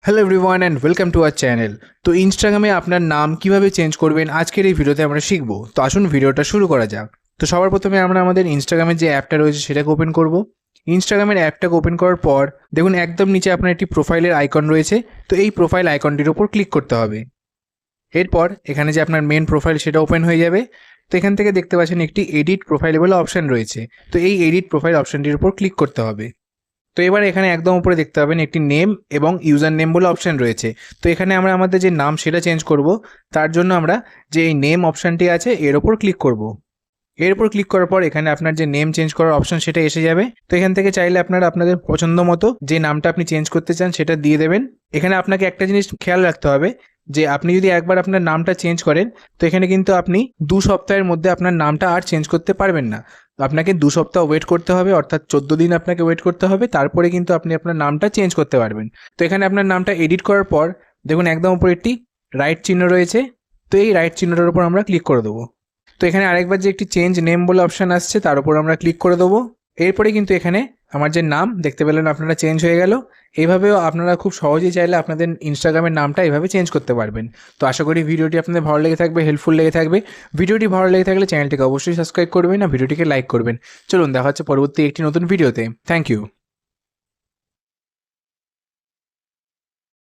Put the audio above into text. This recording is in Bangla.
Hello everyone and welcome to our channel. তো ইনস্টাগ্রামে আপনার নাম কিভাবে চেঞ্জ করবেন আজকের এই ভিডিওতে আমরা শিখবো। তো আসুন ভিডিওটা শুরু করা যাক। তো সবার প্রথমে আমরা আমাদের ইনস্টাগ্রামের যে অ্যাপটা রয়েছে সেটাকে ওপেন করব। ইনস্টাগ্রামের অ্যাপটাকে ওপেন করার পর দেখুন একদম নিচে আপনার একটি প্রোফাইলের আইকন রয়েছে। তো এই প্রোফাইল আইকনটির ওপর ক্লিক করতে হবে। এরপর এখানে যে আপনার মেন প্রোফাইল সেটা ওপেন হয়ে যাবে। তো এখান থেকে দেখতে পাচ্ছেন একটি এডিট প্রোফাইল বলে অপশান রয়েছে। তো এই এডিট প্রোফাইল অপশানটির উপর ক্লিক করতে হবে। তো এবার এখানে একদম উপরে দেখতে পাবেন একটি নেম এবং ইউজার নেম বলে অপশান রয়েছে। তো এখানে আমরা আমাদের যে নাম সেটা চেঞ্জ করব। তার জন্য আমরা যে এই নেম অপশানটি আছে এর ওপর ক্লিক করব। এর উপর ক্লিক করার পর এখানে আপনার যে নেম চেঞ্জ করার অপশান সেটা এসে যাবে। তো এখান থেকে চাইলে আপনারা আপনাদের পছন্দ মতো যে নামটা আপনি চেঞ্জ করতে চান সেটা দিয়ে দেবেন। এখানে আপনাকে একটা জিনিস খেয়াল রাখতে হবে যে আপনি যদি একবার আপনার নামটা চেঞ্জ করেন তো এখানে কিন্তু আপনি 2 সপ্তাহের মধ্যে আপনার নামটা আর চেঞ্জ করতে পারবেন না। আপনাকে 2 সপ্তাহ ওয়েট করতে হবে, অর্থাৎ 14 দিন আপনাকে ওয়েট করতে হবে, তারপরে কিন্তু আপনি আপনার নামটা চেঞ্জ করতে পারবেন। তো এখানে আপনার নামটা এডিট করার পর দেখুন একদম উপরে একটি রাইট চিহ্ন রয়েছে। তো এই রাইট চিহ্নটার উপর আমরা ক্লিক করে দেবো। তো এখানে আরেকবার যে একটি চেঞ্জ নেম বলে অপশান আসছে তার উপর আমরা ক্লিক করে দেবো। এরপরে কিন্তু এখানে আমার যে নাম দেখতে পেলেন আপনারা চেঞ্জ হয়ে গেল। এইভাবেও আপনারা খুব সহজেই চাইলে আপনাদের ইনস্টাগ্রামের নামটা এইভাবে চেঞ্জ করতে পারবেন। তো আশা করি ভিডিওটি আপনাদের ভালো লেগে থাকবে, হেল্পফুল লেগে থাকবে। ভিডিওটি ভালো লেগে থাকলে চ্যানেলটিকে অবশ্যই সাবস্ক্রাইব করবেন আর ভিডিওটিকে লাইক করবেন। চলুন দেখা হচ্ছে পরবর্তী একটি নতুন ভিডিওতে। Thank you.